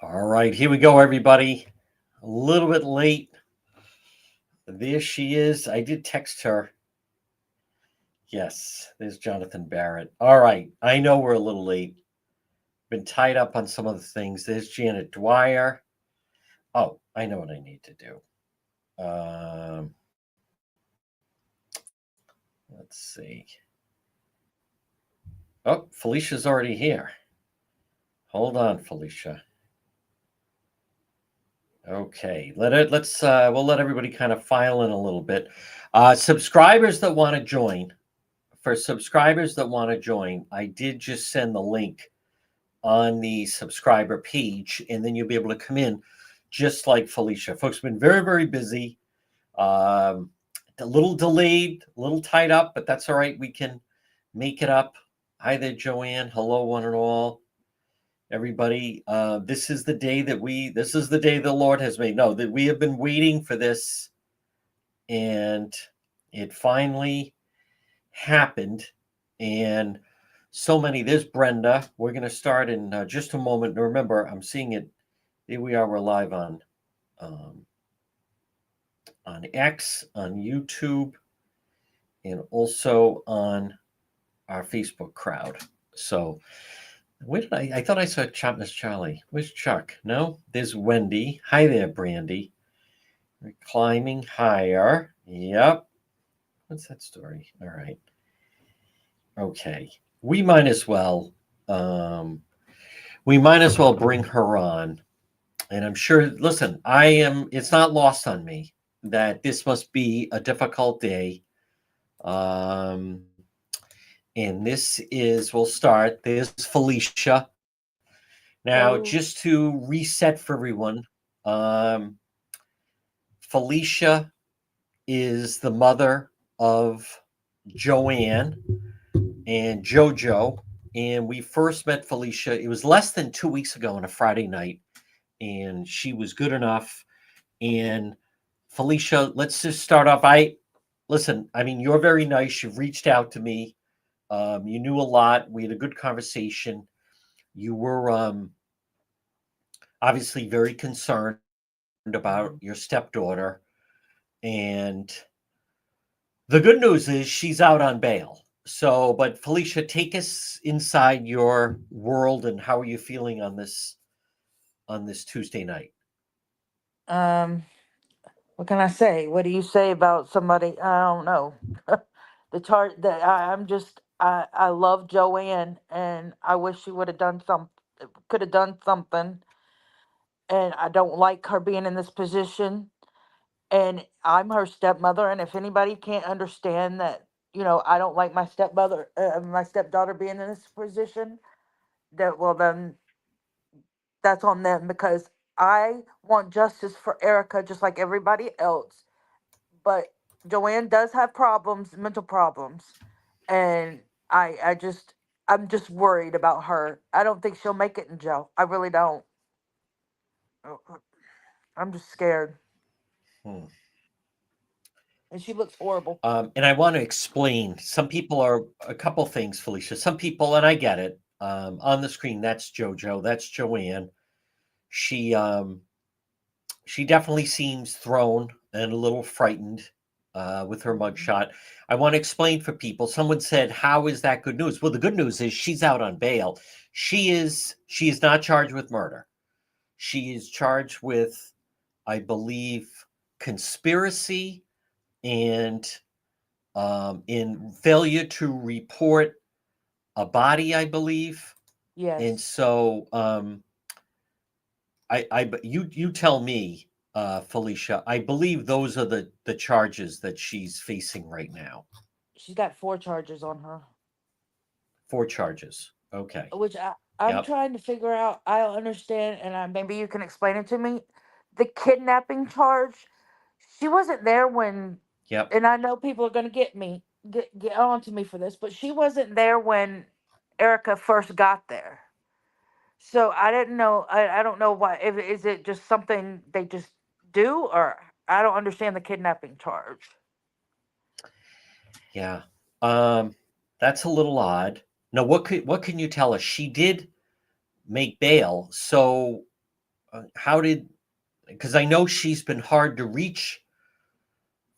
All right, here we go, everybody. A little bit late. There she is. I did text her. Yes, there's Jonathan Barrett. All right, I know we're a little late. Been tied up on some other things. There's Janet Dwyer. Oh, I know what I need to do. Let's see. Oh, Felicia's already here. Hold on, Felicia. Okay, we'll let everybody kind of file in a little bit. Subscribers that want to join, I did just send the link on the subscriber page, and then you'll be able to come in just like Felicia. Folks have been very, very busy. A little delayed, a little tied up, but that's all right. We can make it up. Hi there, Joanne. Hello, one and all. Everybody, this is the day the Lord has made. No, that we have been waiting for this, and it finally happened. And so many. There's Brenda. We're going to start in just a moment. Remember, I'm seeing it. Here we are. We're live on X, on YouTube, and also on our Facebook crowd. So, where did I thought I saw Miss Charlie. Where's Chuck? No, there's Wendy. Hi there, Brandy. We're climbing higher. Yep. What's that story? All right. Okay. We might as well bring her on. And I'm sure, listen, it's not lost on me that this must be a difficult day. And we'll start. There's Felicia. Now, just to reset for everyone, Felicia is the mother of Joanne and JoJo. And we first met Felicia, it was less than 2 weeks ago on a Friday night. And she was good enough. And Felicia, let's just start off. You're very nice. You've reached out to me. You knew a lot. We had a good conversation. You were obviously very concerned about your stepdaughter. And the good news is she's out on bail. So, but Felicia, take us inside your world and how are you feeling on this Tuesday night? What can I say? What do you say about somebody? I don't know. The chart that I'm just I love Joanne, and I wish she would have done could have done something. And I don't like her being in this position. And I'm her stepmother, and if anybody can't understand that, I don't like my stepdaughter being in this position, then that's on them, because I want justice for Erica just like everybody else. But Joanne does have problems, mental problems, and I'm just worried about her. I don't think she'll make it in jail. I really don't. I'm just scared, Hmm. and she looks horrible. And I want to explain. Some people are a couple things, Felicia. Some people, and I get it. On the screen, that's JoJo. That's Joanne. She she definitely seems thrown and a little frightened with her Mhm. mugshot. I want to explain for people. Someone said, "How is that good news?" Well, the good news is she's out on bail. She is not charged with murder. She is charged with, I believe, conspiracy and in failure to report a body, I believe. And Yes, so you tell me, Felicia. I believe those are the charges that she's facing right now. she's got 4 charges on her, 4 charges. Okay. which I'm Yep. trying to figure out. I don't understand, and maybe you can explain it to me. The kidnapping charge. She wasn't there when, Yep. and I know people are going to get on to me for this, but she wasn't there when Erica first got there. So I didn't know. I don't know why. If is it just something they just do, or I don't understand the kidnapping charge. Yeah. Um, that's a little odd. Now, what can you tell us? She did make bail, so how did, because I know she's been hard to reach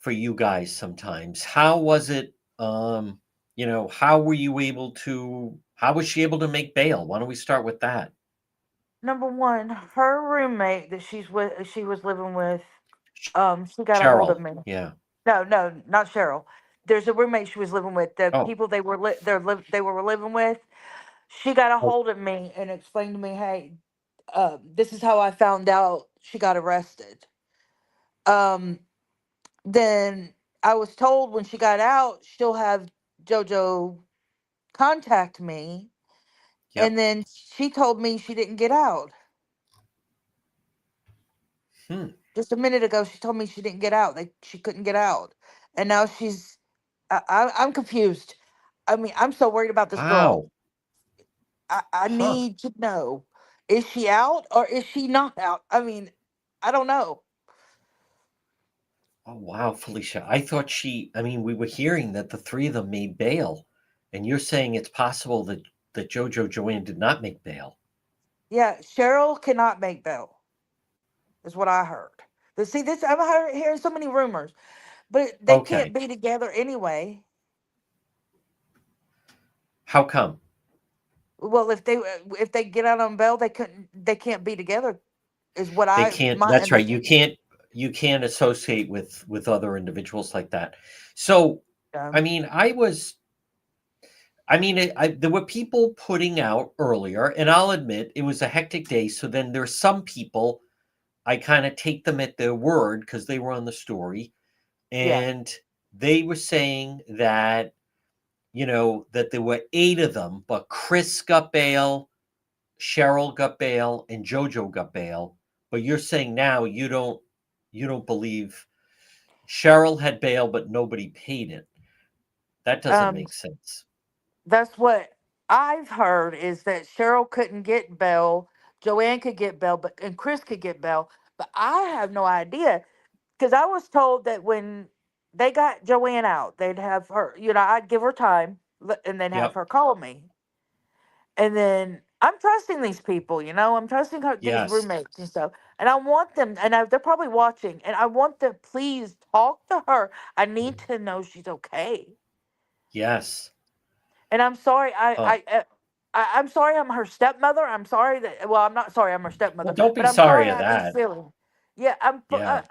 for you guys sometimes. How was it? How were you able to? How was she able to make bail? Why don't we start with that? Number one, her roommate that she was living with, she got a hold of Cheryl. me. Yeah. No, no, not Cheryl. There's a roommate she was living with. The Oh. people they were living with. She got a Oh. hold of me and explained to me, "Hey, this is how I found out she got arrested." Um, then I was told when she got out, she'll have JoJo contact me, and Yep. then she told me she didn't get out. Hmm. Just a minute ago, she told me she didn't get out. She couldn't get out, and now she's. I'm confused. I mean, I'm so worried about this girl. Wow. I Huh. need to know: is she out or is she not out? I mean, I don't know. Oh wow, Felicia. I thought we were hearing that the three of them made bail, and you're saying it's possible that Jojo Joanne did not make bail. Yeah, Cheryl cannot make bail, is what I heard. But see, this hearing so many rumors, but they Okay. can't be together anyway. How come? Well, if they get out on bail, they can't be together. Is what They I can't, my that's right. You understanding. can't you can't associate with other individuals like that. So, I Um, mean, I was there were people putting out earlier, and I'll admit it was a hectic day. So then there's some people I kind of take them at their word because they were on the story, yeah. and they were saying that that there were eight of them, but Chris got bail, Cheryl got bail, and JoJo got bail. But you're saying now you don't believe Cheryl had bail, but nobody paid it. That doesn't Um, make sense. that's what I've heard is that Cheryl couldn't get bail, Joanne could get bail, but and Chris could get bail, but I have no idea because I was told that when they got Joanne out, they'd have her. I'd give her time, and then have Yep. her call me, and then I'm trusting these people. I'm trusting these Yes. roommates and stuff, and I want them, and they're probably watching, and I want to please talk to her. I need to know she's okay. Yes. And I'm sorry, Oh. I'm sorry I'm her stepmother. I'm sorry that, well, I'm not sorry I'm her Well, stepmother, don't be but I'm sorry sorry I of have these that. feelings. Yeah, Yeah.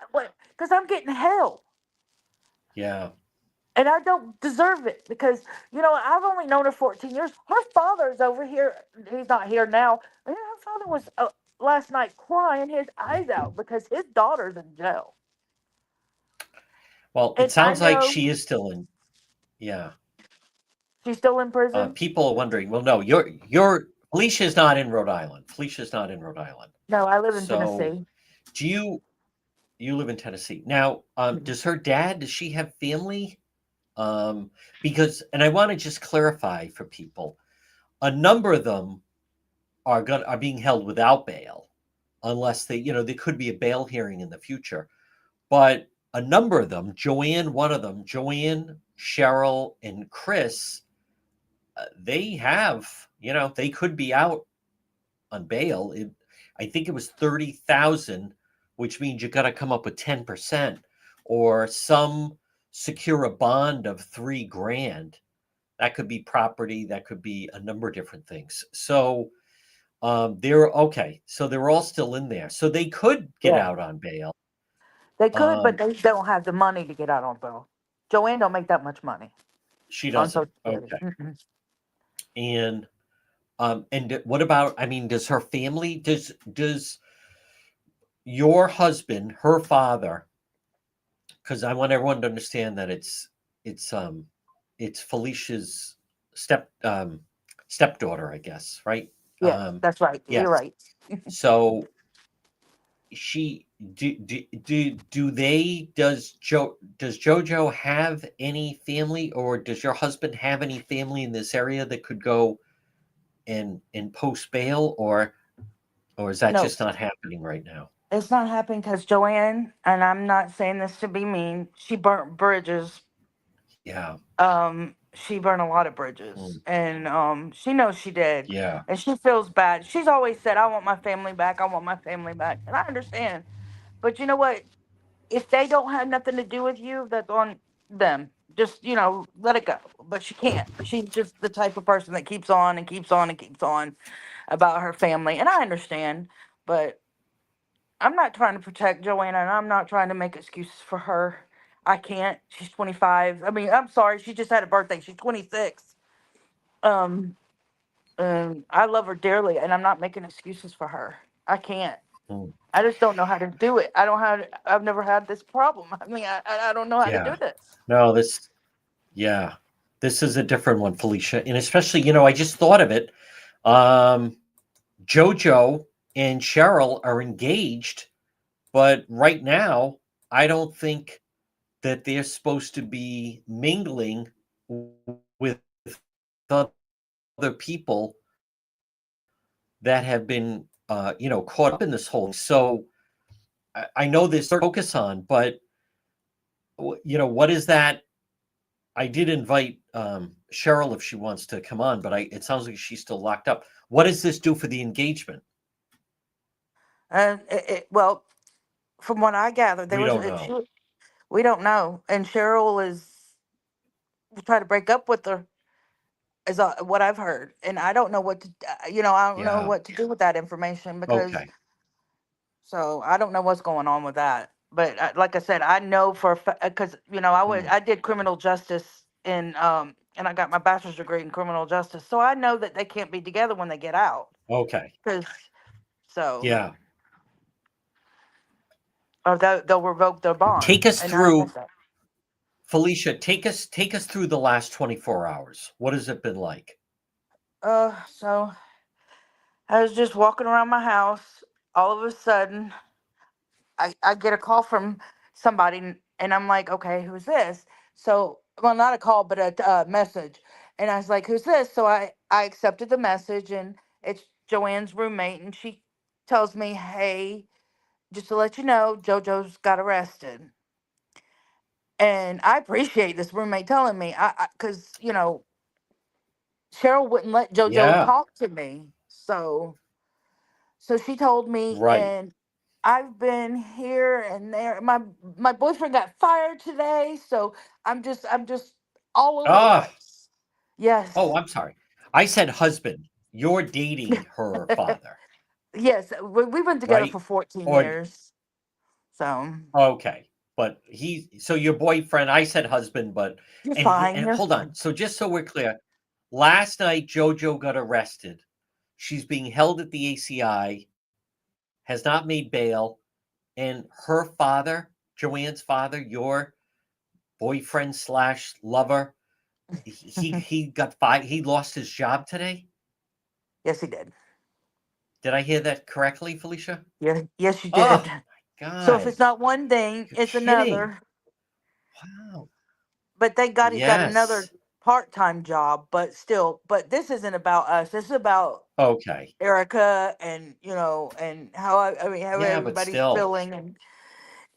because I'm getting hell, Yeah. and I don't deserve it because I've only known her 14 years. Her father's over here. He's not here now. But her father was last night crying his eyes out because his daughter's in jail, Well, it and I sounds like know she is still in. Yeah. she's still in prison. People are wondering. Well, no, you're Felicia's not in Rhode Island. Felicia's not in Rhode Island. No, I live in So, Tennessee. do you live in Tennessee now? Does her dad? Does she have family? Because, and I want to just clarify for people, a number of them are being held without bail, unless there could be a bail hearing in the future. But a number of them, Joanne, one of them, Joanne, Cheryl, and Chris, they have, they could be out on bail. I think it was 30,000, which means you got to come up with 10%, or some secure a bond of 3 grand. That could be property. That could be a number of different things. So they're okay. So they're all still in there. So they could get Yeah. out on bail. They could, but Um, they don't have the money to get out on bail. Joanne don't make that much money she on doesn't. Social Security. Okay. Mm-mm. And what about? I mean, does her family? Does your husband, her father? Because I want everyone to understand that it's it's Felicia's stepdaughter, I guess, right? Yes, that's right. You're Yes. right. So she do they does Jojo have any family, or does your husband have any family in this area that could go and post bail, or is that No, just not happening right now? it's not happening because Joanne, and I'm not saying this to be mean, she burnt bridges. Yeah. she burned a lot of Mm, bridges, and she knows she did, yeah. and she feels bad. She's always said, "I want my family back. I want my family back," and I understand. But you know what? If they don't have nothing to do with you, that's on them. Just let it go. But she can't. She's just the type of person that keeps on and keeps on and keeps on about her family, and I understand. But I'm not trying to protect Joanna, and I'm not trying to make excuses for her. I can't. She's 25. I mean, I'm sorry. She just had a birthday. She's 26. Um, I love her dearly, and I'm not making excuses for her. I can't. Mm, I just don't know how to do it. I don't have. I've never had this problem. I mean, I don't know how to do yeah. this. No, this, yeah. This is a different one, Felicia. And especially, I just thought of it. Um, JoJo and Cheryl are engaged, but right now, I don't think that they're supposed to be mingling with other people that have been, caught up in this whole. So I know there's focus on, but what is that? I did invite Cheryl if she wants to come on, but it sounds like she's still locked up. What does this do for the engagement? And well, from what I gathered, there We was don't know. we don't know, and Cheryl is trying to break up with her, is what I've heard, and I don't know what to. I don't know Yeah. what to do with that information because Okay. so I don't know what's going on with that. But like I said, I know for because Hmm. I did criminal justice in and I got my bachelor's degree in criminal justice, so I know that they can't be together when they get out. Okay. Because so Yeah. or they'll revoke their bond, Take us and I through, understand. Felicia. Take us through the last 24 hours. What has it been like? So I was just walking around my house. All of a sudden, I get a call from somebody, and I'm like, okay, who's this? So, well, not a call, but a message. And I was like, who's this? So I accepted the message, and it's Joanne's roommate, and she tells me, hey, just to let you know, JoJo's got arrested. And I appreciate this roommate telling me, because Cheryl wouldn't let JoJo Yeah. talk to me, so she told me, Right. and I've been here and there. My boyfriend got fired today, so I'm just all over the Ah. place. Yes. Oh, I'm sorry. I said husband. You're dating her father, Yes, we've been together right? for 14 Or years. So okay, but so your boyfriend. I said husband, but you're and fine. You're hold on. fine. So just so we're clear, last night JoJo got arrested. She's being held at the ACI. Has not made bail, and her father, Joanne's father, your boyfriend slash lover, he got fired. He lost his job today. Yes, he did. Did I hear that correctly, Felicia? Yeah, yes, you did. Oh my So if it's God. not one thing, You're it's kidding. another. Wow. But thank God he's got another Yes. part-time job. But still, but this isn't about us. This is about Okay. Erica, and and I mean how Yeah, but everybody's still. feeling, and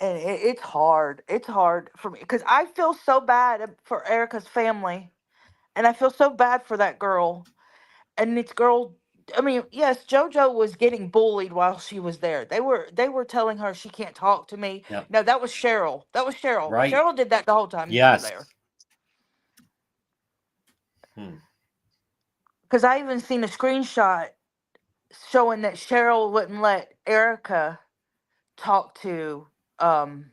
it's hard. It's hard for me because I feel so bad for Erica's family, and I feel so bad for that girl. And it's girl. I mean, yes, JoJo was getting bullied while she was there. They were telling her she can't talk to me. Yep. No, that was Cheryl. That was Cheryl. Right. Cheryl did that the whole time she was Yes. there. Hmm. Because I even seen a screenshot showing that Cheryl wouldn't let Erica talk to um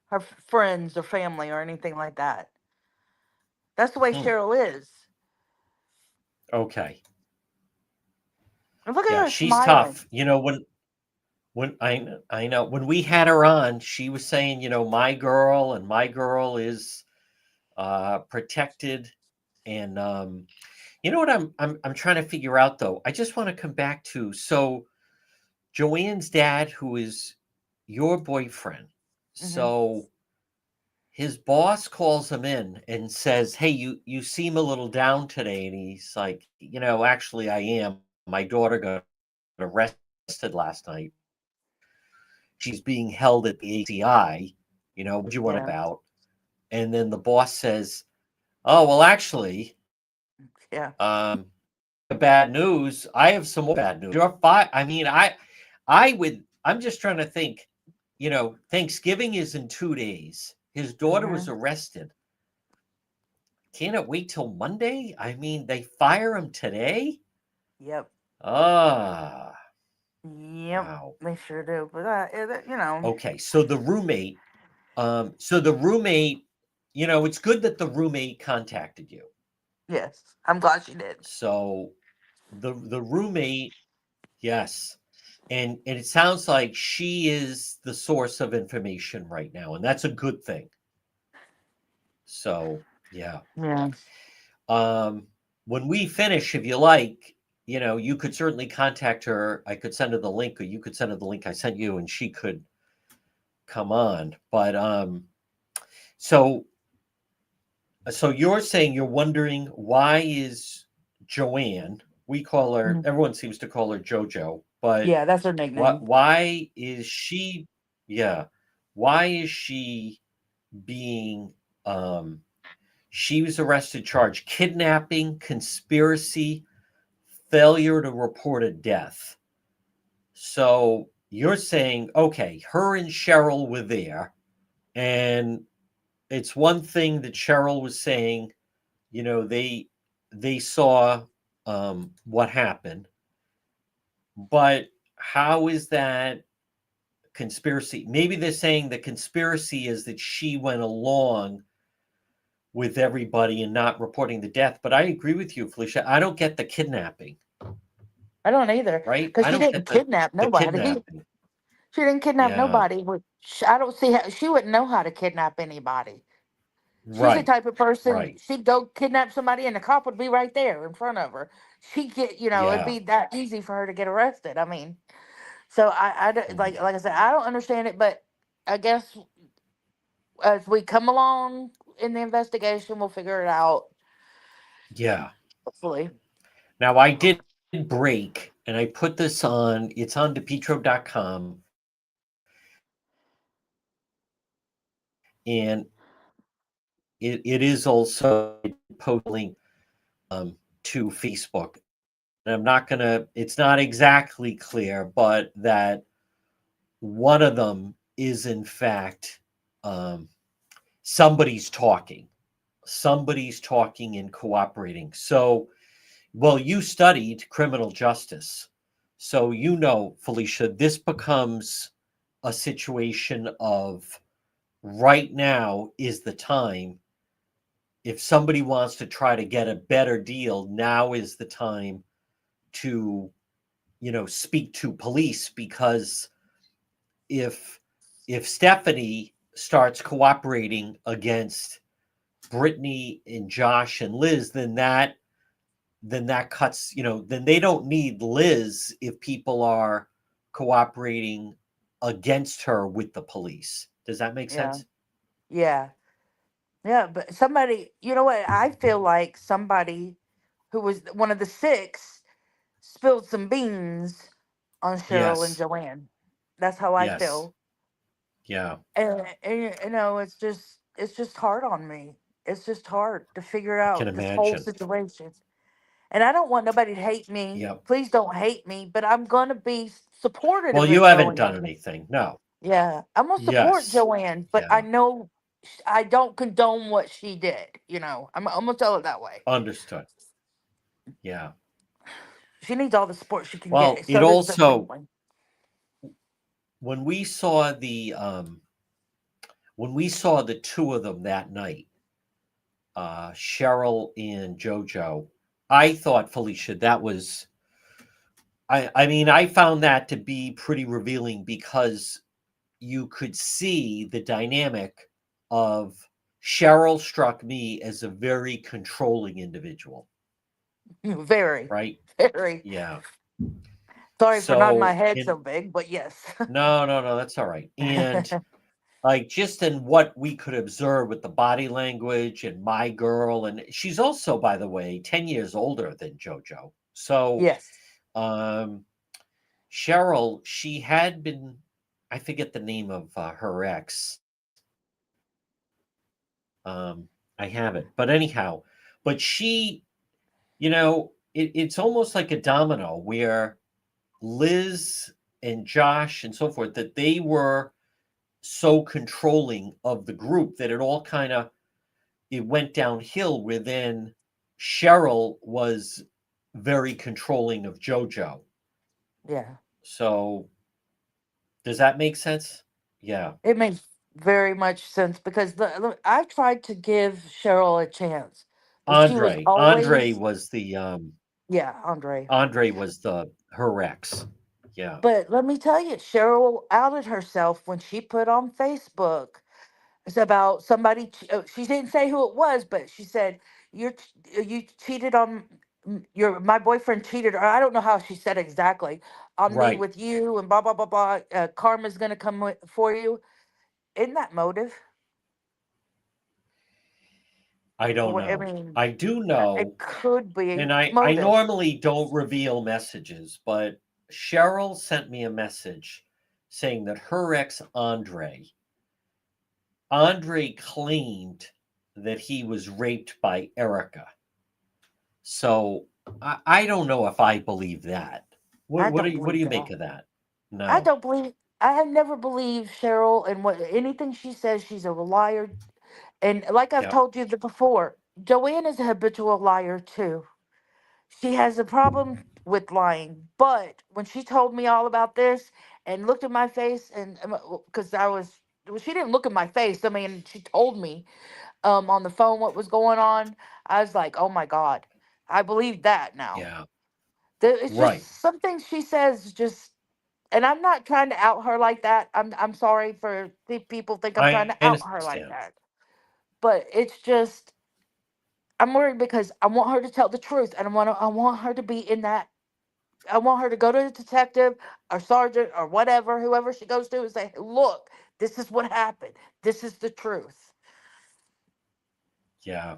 her friends or family or anything like that. That's the way Hmm. Cheryl is. Okay. And look at Yeah, her she's smiling. tough. When I know when we had her on, she was saying, my girl is protected. And what I'm trying to figure out though, I just want to come back to, so Joanne's dad, who is your boyfriend, Hmm. so his boss calls him in and says, "Hey, you seem a little down today." And he's like, "Actually, I am. My daughter got arrested last night. She's being held at the ACI. What do you want Yeah. about?" And then the boss says, Oh, well, actually, Yeah. speaking of bad news, I have some more bad news. I mean, I'm just trying to think, Thanksgiving is in 2 days. His daughter Hmm. was arrested. Can it wait till Monday? I mean, they fire him today? Yep. Ah, Yep. wow. They sure do. But you know, Okay, so the roommate, it's good that the roommate contacted you. yes, I'm glad she did. So the roommate, yes. And it sounds like she is the source of information right now, and that's a good thing. So, yeah. Yeah. Um, when we finish, if you like, you could certainly contact her. I could send her the link, or you could send her the link I sent you, and she could come on. But so so you're saying you're wondering why is Joanne? We call her. Mhm. Everyone seems to call her JoJo, but Yeah, that's her nickname. why is she? Yeah, why is she being? Um, she was arrested, charged kidnapping, conspiracy, failure to report a death. So you're saying, okay, her and Cheryl were there, and it's one thing that Cheryl was saying. They saw what happened, but how is that conspiracy? Maybe they're saying the conspiracy is that she went along with everybody and not reporting the death. But I agree with you, Felicia. I don't get the kidnapping, I don't either, right? because I she don't didn't get the kidnap the nobody. kidnapping. She didn't kidnap Yeah, nobody. I don't see how she wouldn't know how to kidnap anybody. She's the right, type of person, right. she'd go kidnap somebody and the cop would be right there in front of her. It'd Yeah, be that easy for her to get arrested. I mean, so mhm. like I said, I don't understand it, but I guess as we come along in the investigation, we'll figure it out. Yeah. Hopefully. Now I did break, and I put this on. It's on depetro.com, and it is also I did post a link to Facebook. And I'm not gonna. It's not exactly clear, but that one of them is in fact um, somebody's talking. Somebody's talking and cooperating. So, well, you studied criminal justice, so Felicia, this becomes a situation of right now is the time. If somebody wants to try to get a better deal, now is the time to speak to police, because if Stephanie starts cooperating against Brittany and Josh and Liz, then that cuts, then they don't need Liz if people are cooperating against her with the police. Does that make Yeah. sense? Yeah. Yeah. But somebody, you know what? I feel like somebody who was one of the six spilled some beans on Cheryl and Yes. Joanne. That's how I Yes. feel. Yeah. And it's just hard on me. It's just hard to figure I can out this whole imagine. situation. And I don't want nobody to hate me. Yep. Please don't hate me, but I'm gonna be Well, supportive you of haven't done Joanne. anything. No. Yeah, I'm gonna support Yes. Joanne, but I Yeah. know I don't condone what she did. I'm gonna tell it that way. Understood. Yeah. She needs all the support she can Well, get. it So does the also family. when we saw the two of them that night, Cheryl and JoJo, I thought, Felicia, that was I mean, I found that to be pretty revealing, because you could see the dynamic of Cheryl struck me as a very controlling individual, Very, right? very. Yeah. Sorry for nodding my So, head so in big, but yes. no, no, no, that's all right. And like just in what we could observe with the body language and my girl, and she's also, by the way, 10 years older than JoJo. So, Yes. um, Cheryl, she had been, I forget the name of her ex. I forget the name of her ex. I haven't. But anyhow, but she, it's almost like a domino where Liz and Josh and so forth, that they were so controlling of the group that it all kind of it went downhill where then Cheryl was very controlling of JoJo. Yeah. So does that make sense? Yeah. It makes very much sense because I tried to give Cheryl a chance, but she was Andre always, was the yeah, Andre. Andre was the her ex. Yeah. But let me tell you, Cheryl outed herself when she put on Facebook. It's about somebody. She didn't say who it was, but she said you cheated on your my boyfriend cheated, or I don't know how she said exactly on me Right. with you, and blah blah blah blah. Karma's gonna come for you. Isn't that motive? I don't I know. mean, I do it know, could be and I motive. normally don't reveal messages, but Cheryl sent me a message saying that her ex Andre claimed that he was raped by Erica. So I don't know if I believe that. I don't What do believe you that. make of that? I No. don't believe. I have never believed Cheryl and what anything she says. She's a liar, and like I've Yep. told you before, Joanne is a habitual liar too. She has a problem with lying, but when she told me all about this and looked at my face, and because I was, well, she didn't look at my face. I mean, she told me on the phone what was going on. I was like, oh my god, I believe that now. Yeah. It's Right. just something she says just, and I'm not trying to out her like that. I'm sorry for people think I'm trying I to out her understand. like that. But it's just I'm worried because I want her to tell the truth, and I want her to be in that. I want her to go to the detective or sergeant or whatever, whoever she goes to, and say, "Look, this is what happened. This is the truth." Yeah.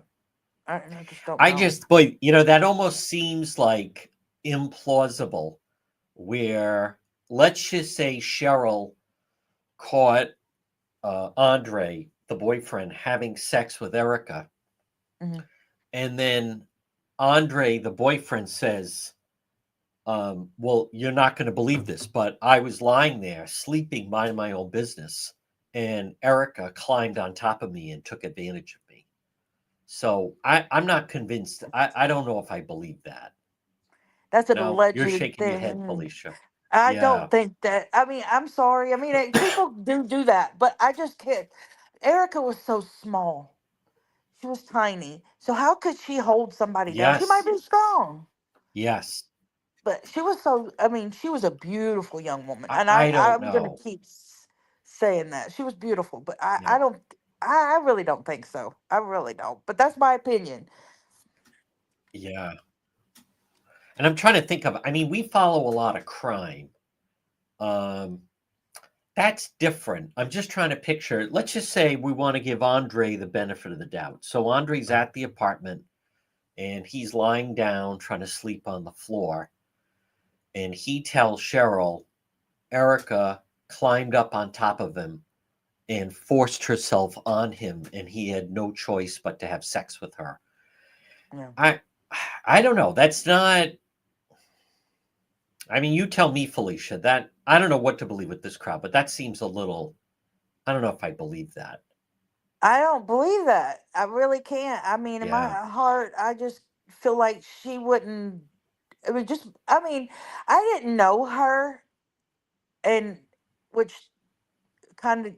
I just don't I know. just, but that almost seems like implausible. Where let's just say Cheryl caught Andre, the boyfriend, having sex with Erica, Hmm. and then Andre, the boyfriend, says, "Well, you're not going to believe this, but I was lying there, sleeping, minding my own business, and Erica climbed on top of me and took advantage of me." So I'm not convinced. I don't know if I believe that. That's an No, you're alleged shaking your head, thing. Felicia. I Yeah. don't think that. I mean, I'm sorry. I mean, people do that, but I just can't. Erica was so small. She was tiny. So how could she hold somebody down? She might Yes. be strong, Yes. but she was so. I mean, she was a beautiful young woman, and I don't I'm gonna know. keep saying that she was beautiful. But I Yeah. don't. I really don't think so. I really don't. But that's my opinion. Yeah. And I'm trying to think of, I mean, we follow a lot of crime. Um, that's different. I'm just trying to picture, let's just say we want to give Andre the benefit of the doubt. So Andre's at the apartment and he's lying down trying to sleep on the floor. And he tells Cheryl, Erica climbed up on top of him and forced herself on him, and he had no choice but to have sex with her. Yeah. I I don't know. That's not, I mean, you tell me, Felicia, that I don't know what to believe with this crowd, but that seems a little, I don't know if I believe that. I don't believe that. I really can't. I mean, in my Yeah. heart, I just feel like she wouldn't. I mean, just. I mean, I didn't know her, and which kind of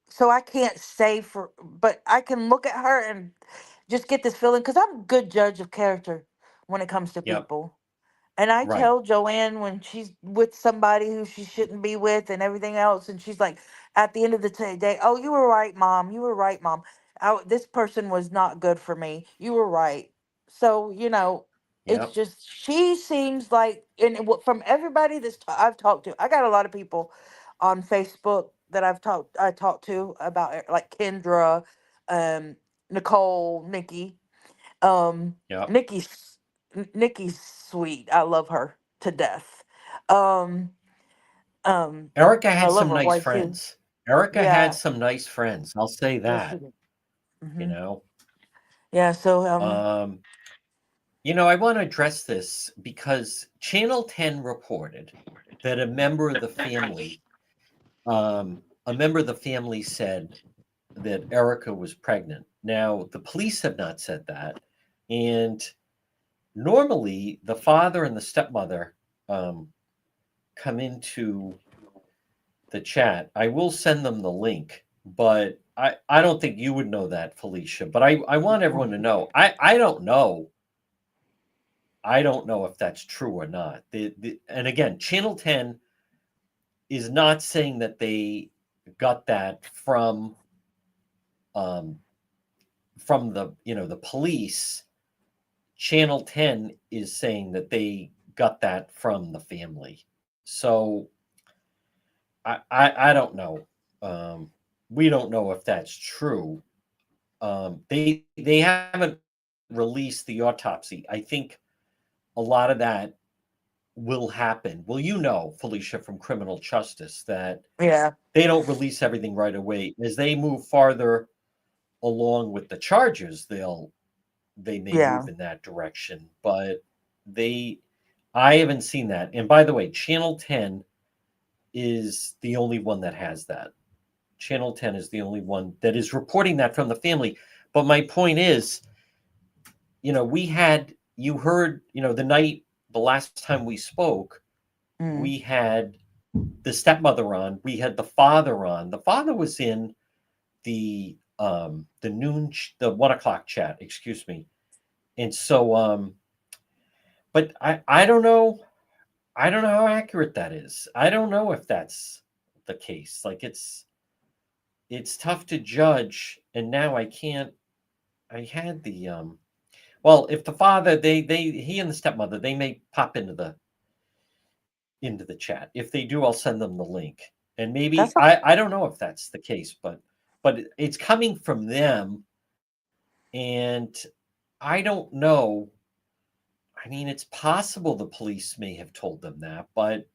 so I can't say for, but I can look at her and just get this feeling because I'm a good judge of character when it comes to Yep. people. And I Right. tell Joanne when she's with somebody who she shouldn't be with and everything else, and she's like, at the end of the day, oh, you were right, mom. You were right, mom. This person was not good for me. You were right. So it's Yep. just she seems like, and from everybody I've talked to, I got a lot of people on Facebook that I talked to about it, like Kendra, um, Nicole, Nikki. Um, Yep. Nikki's sweet. I love her to death. Um, Erica I had love some her nice wife too. friends. Erica had Yeah, some nice friends. I'll say yes, she that, did. you Hmm. know. Yeah, so Um, I want to address this because Channel 10 reported that a member of the family said that Erica was pregnant. Now, the police have not said that. And normally, the father and the stepmother um, come into the chat. I will send them the link, but I don't think you would know that, Felicia. But I want everyone to know. I don't know. I don't know if that's true or not. And again, Channel 10 is not saying that they got that um, from the police. Channel 10 is saying that they got that from the family. So I don't know. Um, we don't know if that's true. They haven't released the autopsy. I think a lot of that will happen. Well, Felicia, from criminal justice, that yeah, they don't release everything right away. As they move farther along with the charges, they may yeah. move in that direction. But they I haven't seen that. And by the way, Channel 10 is the only one that has that. Channel 10 is the only one that is reporting that from the family. But my point is, you heard, the last time we spoke, Mm, we had the stepmother on, we had the father on. The father was in the 1 o'clock chat, excuse me. And so, but I don't know. I don't know how accurate that is. I don't know if that's the case. Like it's tough to judge. And now I can't. I had the Well, if the father, he and the stepmother, they may pop into the chat. If they do, I'll send them the link. And maybe that's a, I don't know if that's the case, but it's coming from them, and I don't know. I mean, it's possible the police may have told them that, but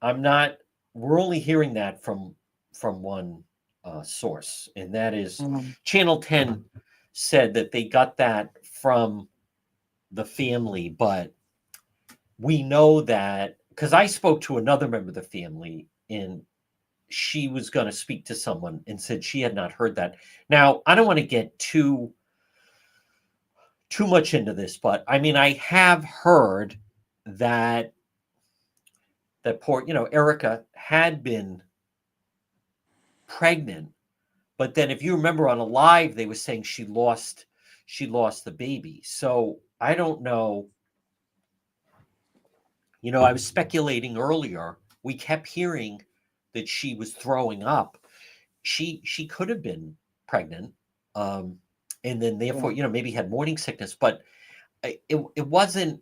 I'm not. We're only hearing that from one source, and that is mm, Channel 10 said that they got that from the family, but we know that because I spoke to another member of the family, and she was going to speak to someone and said she had not heard that. Now, I don't want to get too much into this, but I mean, I have heard that poor, Erica had been pregnant, but then if you remember on a live, they were saying she lost the baby. So I don't know. I was speculating earlier. We kept hearing that she was throwing up. She could have been pregnant, um, and then therefore, yeah, maybe had morning sickness. But it wasn't.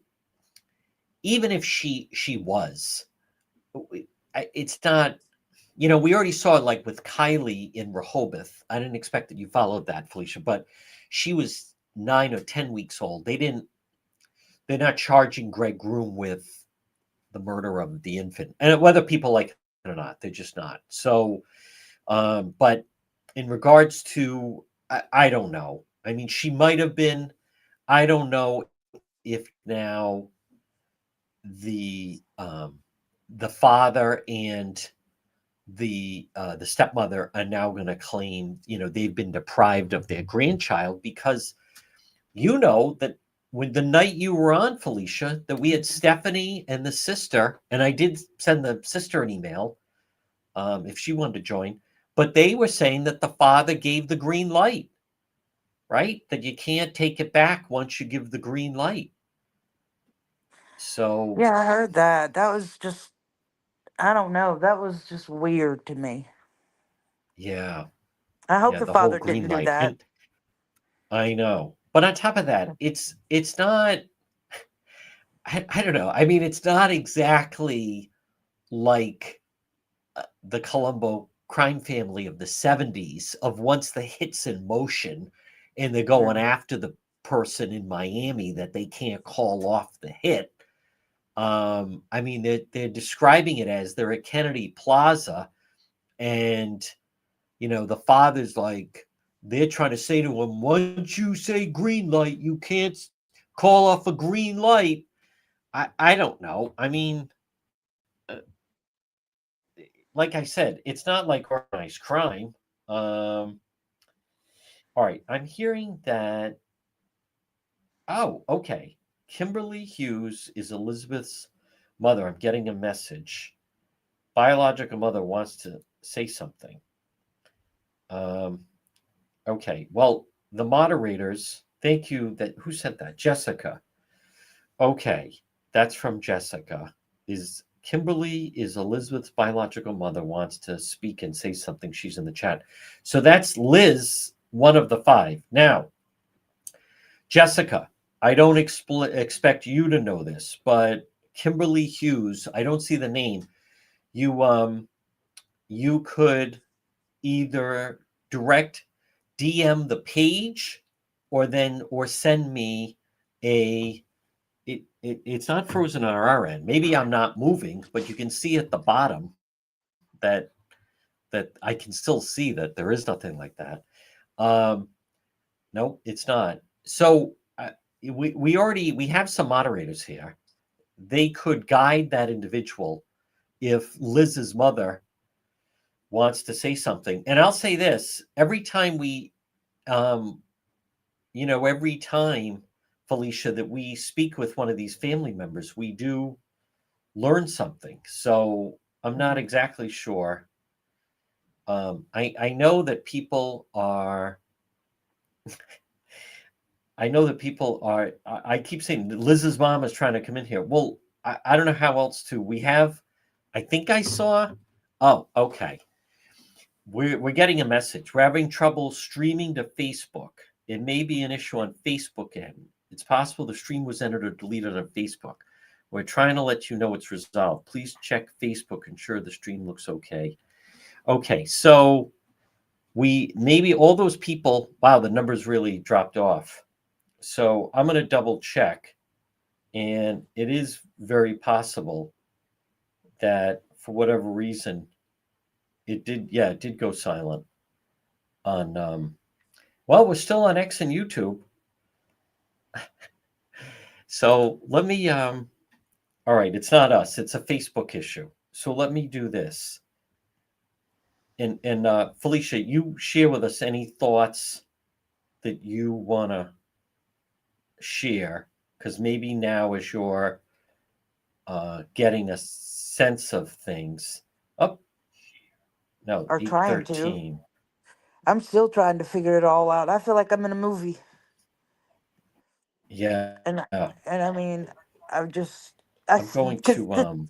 Even if she was, it's not. We already saw it like with Kylie in Rehoboth. I didn't expect that you followed that, Felicia, but she was 9 or 10 weeks old. They're not charging Greg Groom with the murder of the infant, and whether people like it or not, they're just not. So, but in regards to, I don't know. I mean, she might have been. I don't know if now the um, the father and the stepmother are now going to claim they've been deprived of their grandchild because that when the night you were on, Felicia, that we had Stephanie and the sister, and I did send the sister an email if she wanted to join, but they were saying that the father gave the green light, right? That you can't take it back once you give the green light. So yeah. I heard that. That was just, I don't know. That was just weird to me. yeah, I hope yeah, the the whole father green didn't do light, that. and I know, but on top of that, it's not. I don't know. I mean, it's not exactly like the Colombo crime family of the 70s of once the hit's in motion and they're Yeah, going after the person in Miami that they can't call off the hit. I mean, they're describing it as they're at Kennedy Plaza, and the father's like, they're trying to say to him, once you say green light, you can't call off a green light. I don't know. I mean, like I said, it's not like organized crime. Um, all right, I'm hearing that. Oh, okay. Kimberly Hughes is Elizabeth's mother. I'm getting a message. Biological mother wants to say something. Um, okay. Well, the moderators, thank you. That who said that? Jessica. Okay, that's from Jessica. Is Kimberly is Elizabeth's biological mother wants to speak and say something. She's in the chat. So that's Liz, one of the five. Now, Jessica, I don't expect you to know this, but Kimberly Hughes, I don't see the name. You could either direct DM the page or send me a it's not frozen on our end. Maybe I'm not moving, but you can see at the bottom that I can still see that there is nothing like that. Um, no, it's not. So we have some moderators here. They could guide that individual if Liz's mother wants to say something. And I'll say this: every time um, every time, Felicia, that we speak with one of these family members, we do learn something. So I'm not Mhm. exactly sure. I know that people are. I know that people are. I keep saying Liz's mom is trying to come in here. Well, I don't know how else to. We have. I think I saw. Oh, okay. We're getting a message. We're having trouble streaming to Facebook. It may be an issue on Facebook end. It's possible the stream was entered or deleted on Facebook. We're trying to let you know it's resolved. Please check Facebook, ensure the stream looks okay. Okay, so we maybe all those people, wow, the numbers really dropped off. So I'm going to double check. And it is very possible that for whatever reason, it did go silent on, well, we're still on X and YouTube. So let me, all right, it's not us, it's a Facebook issue. So let me do this. And Felicia, you share with us any thoughts that you want to share, because maybe now as you're getting a sense of things. Oh, no, Or trying to. 8:13. I'm still trying to figure it all out. I feel like I'm in a movie. Yeah, And I mean, I'm just, I'm going to because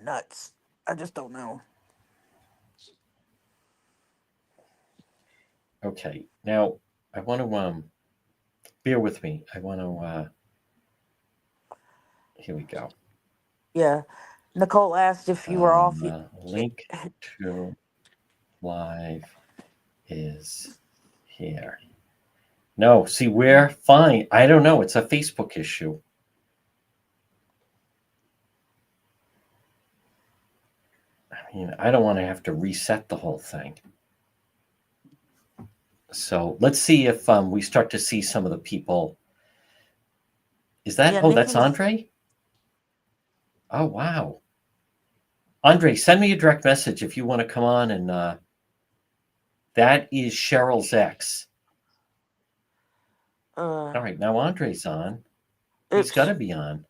nuts. I just don't know. okay. Now I want to bear with me. I want to here we go. Yeah. Nicole asked if you were off. Link to live is here. No, see, we're fine. I don't know. It's a Facebook issue. I mean, I don't want to have to reset the whole thing. So let's see if we start to see some of the people. Is that? Yeah, Oh, that's Nikki's. Andre. Oh, wow. Andre, send me a direct message if you want to come on. And that is Cheryl's ex. Uh, All right, now Andre's on. He's got oops. to be on.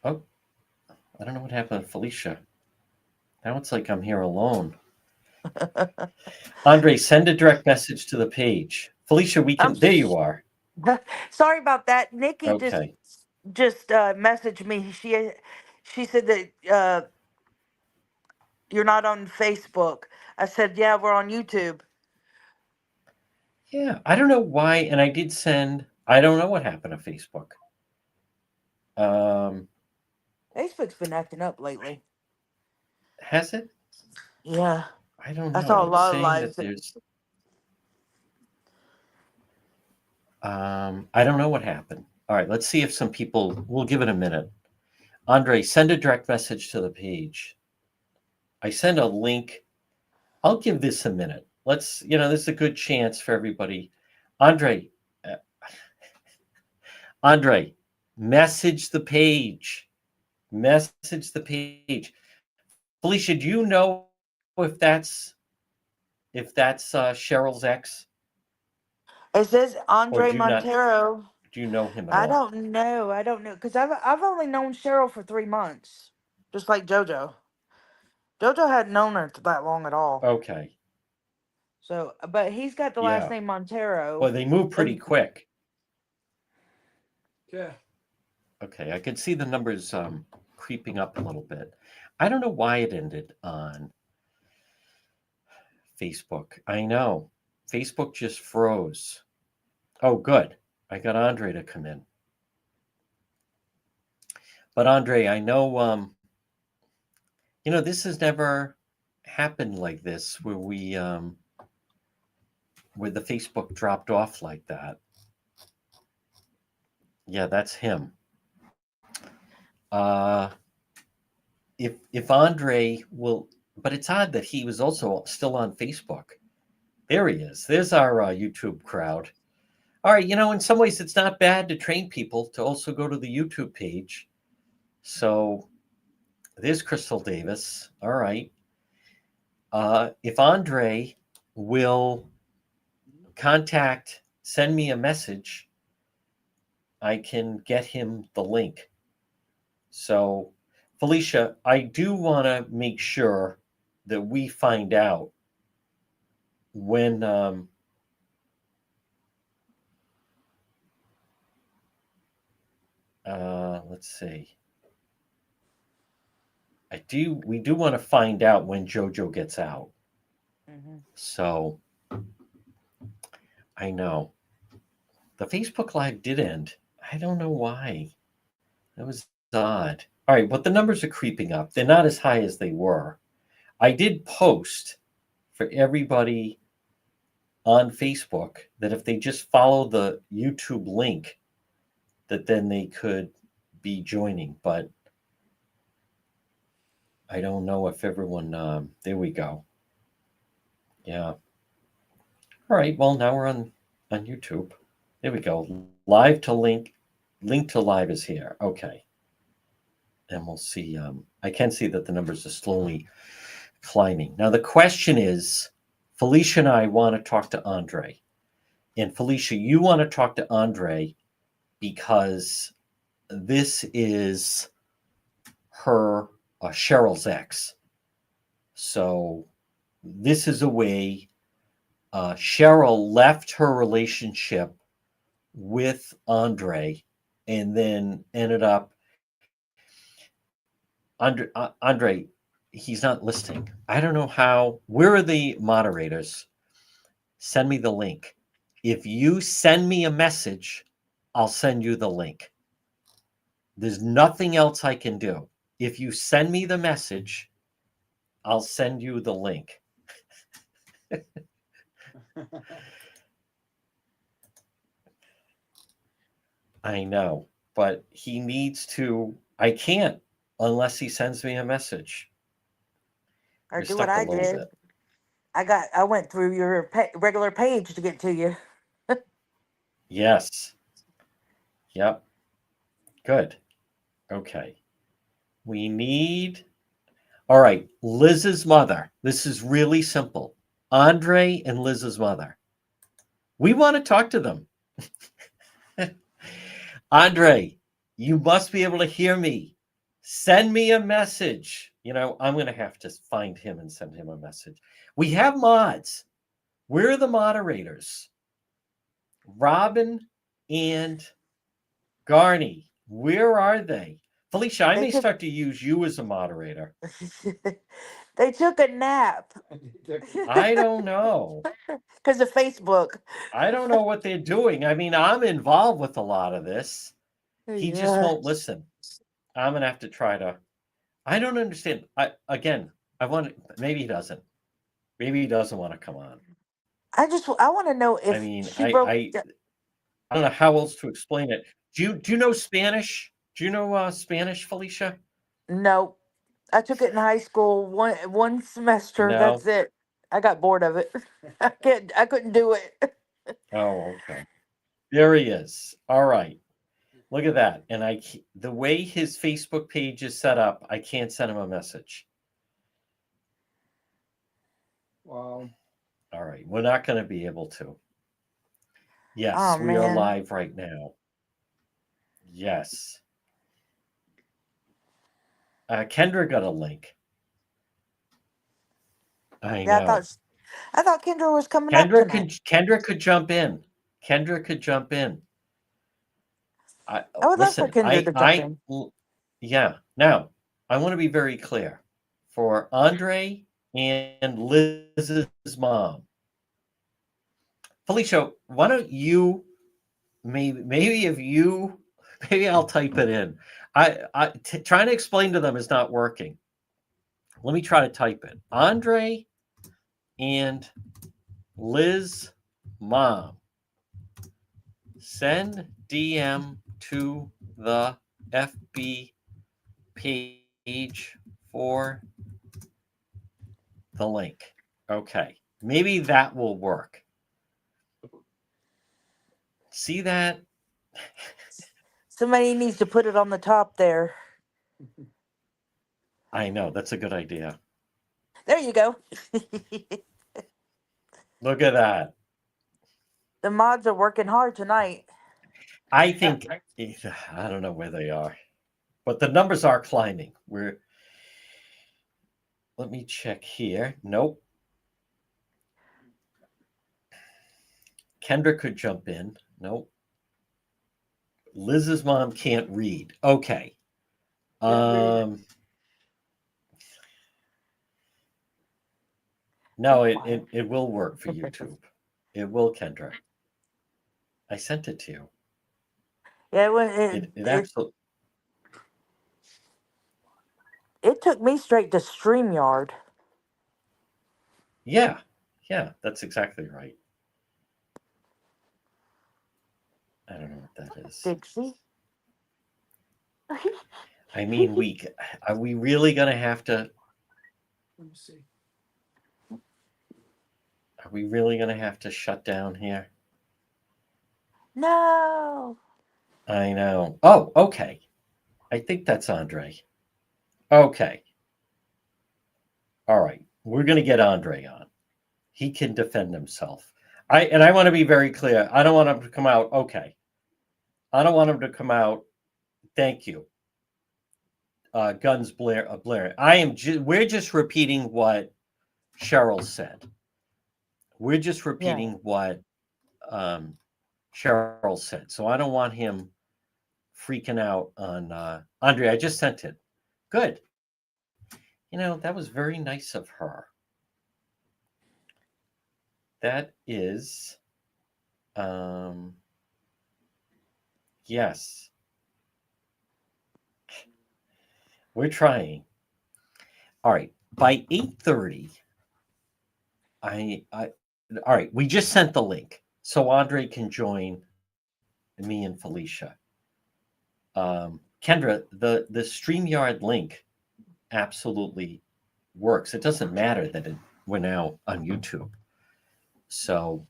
Oh, I don't know what happened to Felicia. Now it's like I'm here alone. Andre, send a direct message to the page. Felicia, we I'm can. There you are. sorry about that. Nikki Okay. just messaged me. She said that you're not on Facebook. I said, yeah, we're on YouTube. Yeah, I don't know why. And I did send. I don't know what happened to Facebook. Um, Facebook's been acting up lately. has it? Yeah, I don't I know. saw a It's lot of saying that lives. there's. I don't know what happened. All right, let's see if some people. We'll give it a minute. Andre, send a direct message to the page. I send a link. I'll give this a minute. Let's, this is a good chance for everybody. Andre, uh, Andre, message the page. Message the page. Felicia, do you know if that's Cheryl's ex, It says or Andre Montero. do you know him at I all? don't know. I don't know because I've only known Cheryl for 3 months, just like JoJo. JoJo hadn't known her that long at all. Okay, So, but he's got the last yeah. name Well, Montero, they move pretty and quick. Yeah. Okay, I could see the numbers creeping up a little bit. I don't know why it ended on Facebook. I know. Facebook just froze. Oh, good. I got Andre to come in. But Andre, I know this has never happened like this where the Facebook dropped off like that. Yeah, that's him. Uh if Andre will, but it's odd that he was also still on Facebook. There he is. There's our YouTube crowd. All right, in some ways it's not bad to train people to also go to the YouTube page. So there's Crystal Davis. All right. If Andre will send me a message, I can get him the link. So, Felicia, I do want to make sure that we find out when let's see. We do want to find out when JoJo gets out. Mhm. So I know the Facebook Live did end. I don't know why. That was odd. All right, but the numbers are creeping up. They're not as high as they were. I did post for everybody on Facebook that if they just follow the YouTube link, that then they could be joining. But I don't know if everyone. There we go. Yeah. All right. Well, now we're on YouTube. There we go. Live to link. Link to live is here. Okay. And we'll see. I can see that the numbers are slowly climbing. Now the question is, Felicia and I want to talk to Andre, and Felicia, you want to talk to Andre because this is her Cheryl's ex. So this is a way Cheryl left her relationship with Andre and then ended up Andre, he's not listening. I don't know how. Where are the moderators? Send me the link. If you send me a message, I'll send you the link. There's nothing else I can do. If you send me the message, I'll send you the link. I know, but he needs to. I can't unless he sends me a message. Or You're do what stuck a I little did. bit. I went through your regular page to get to you. Yes. Yep. Good. Okay. We need. All right. Liz's mother. This is really simple. Andre and Liz's mother. We want to talk to them. Andre, you must be able to hear me. Send me a message. I'm going to have to find him and send him a message. We have mods. We're the moderators. Robin and Garney, where are they? Felicia, I They may took start to use you as a moderator. they took a nap I don't know. because of Facebook. I don't know what they're doing. I mean, I'm involved with a lot of this. He just Yeah. won't listen. I'm going to have to try to. I don't understand. I want. Maybe he doesn't. Maybe he doesn't want to come on. I want to know I if mean, she broke. I don't know how else to explain it. Do you know Spanish? Do you know Spanish, Felicia? No, I took it in high school one semester. No? That's it. I got bored of it. I couldn't do it. Oh, okay. There he is. All right. Look at that. And the way his Facebook page is set up, I can't send him a message. Wow. All right. We're not going to be able to. Oh Yes, we are man. live right now. Yes. Kendra got a link. I Yeah, know. I thought Kendra was coming up tonight. Kendra could jump in. Kendra could jump in. I would love for Listen, Kendra to jump in. yeah. Now, I want to be very clear. For Andre and Liz's mom, Felicia, why don't you maybe if you maybe I'll type it in. Trying to explain to them is not working. Let me try to type it. Andre and Liz mom send DM to the FB page for the link. Okay. Maybe that will work. See that? Somebody needs to put it on the top there. I know. That's a good idea. There you go. Look at that. The mods are working hard tonight. I think, I don't know where they are, but the numbers are climbing. Let me check here. Nope. Kendra could jump in. Nope. Liz's mom can't read. Okay. No, it will work for YouTube. It will, Kendra. I sent it to you. Yeah, It absolutely. it took me straight to StreamYard. Yeah, yeah, that's exactly right. I don't know what that is. Dixie. I mean, are we really gonna have to? Let me see. Are we really gonna have to shut down here? No. I know. Oh, okay. I think that's Andre. Okay. All right. We're gonna get Andre on. He can defend himself. I want to be very clear. I don't want him to come out. Okay. I don't want him to come out. Thank you. Guns blaring. We're just repeating what Cheryl said. We're just Yeah. repeating what Cheryl said. So I don't want him freaking out on Andre. I just sent it. Good. That was very nice of her. That is, um, yes, we're trying. All right. By 8:30, all right. We just sent the link so Andre can join me and Felicia. Kendra, the StreamYard link absolutely works. It doesn't matter that we're now on YouTube. So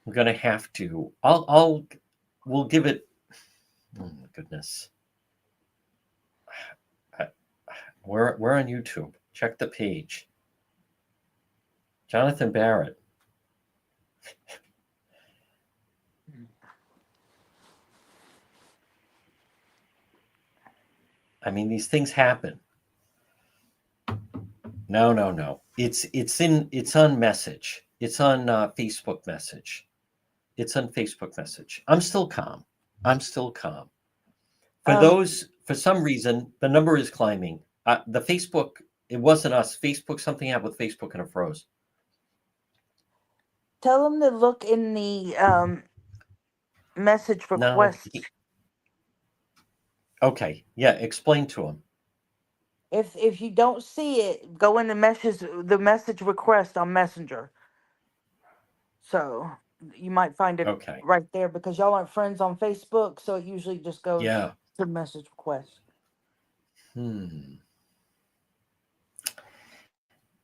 we're gonna have to. We'll give it. Oh my goodness, I- we're on YouTube. Check the page. Jonathan Barrett. I mean, these things happen. No, no, no. It's on message. It's on Facebook message. It's on Facebook message. I'm still calm. I'm still calm. Um, For some reason, the number is climbing. The Facebook, it wasn't us. Facebook, something happened with Facebook and it froze. Tell them to look in the message No. requests. Okay. Yeah. Explain to him. If you don't see it, go in the message request on Messenger. So you might find it Okay. right there because y'all aren't friends on Facebook, so it usually just goes Yeah. to message request. Hmm.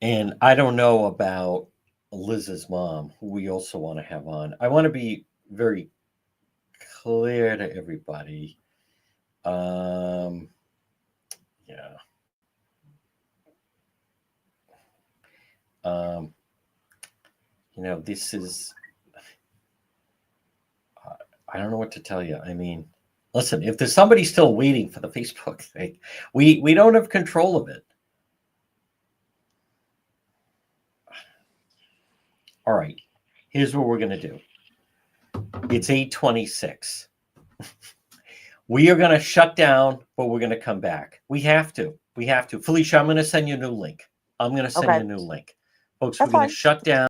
And I don't know about Liz's mom, who we also want to have on. I want to be very clear to everybody. Yeah. This is, I don't know what to tell you. I mean, listen, if there's somebody still waiting for the Facebook thing, we don't have control of it. All right, here's what we're going to do. It's 8:26. We are going to shut down, but we're going to come back. We have to. Felicia, I'm going to send you a new link. I'm going to send you a new link. Folks, That's we're going fine. to shut down.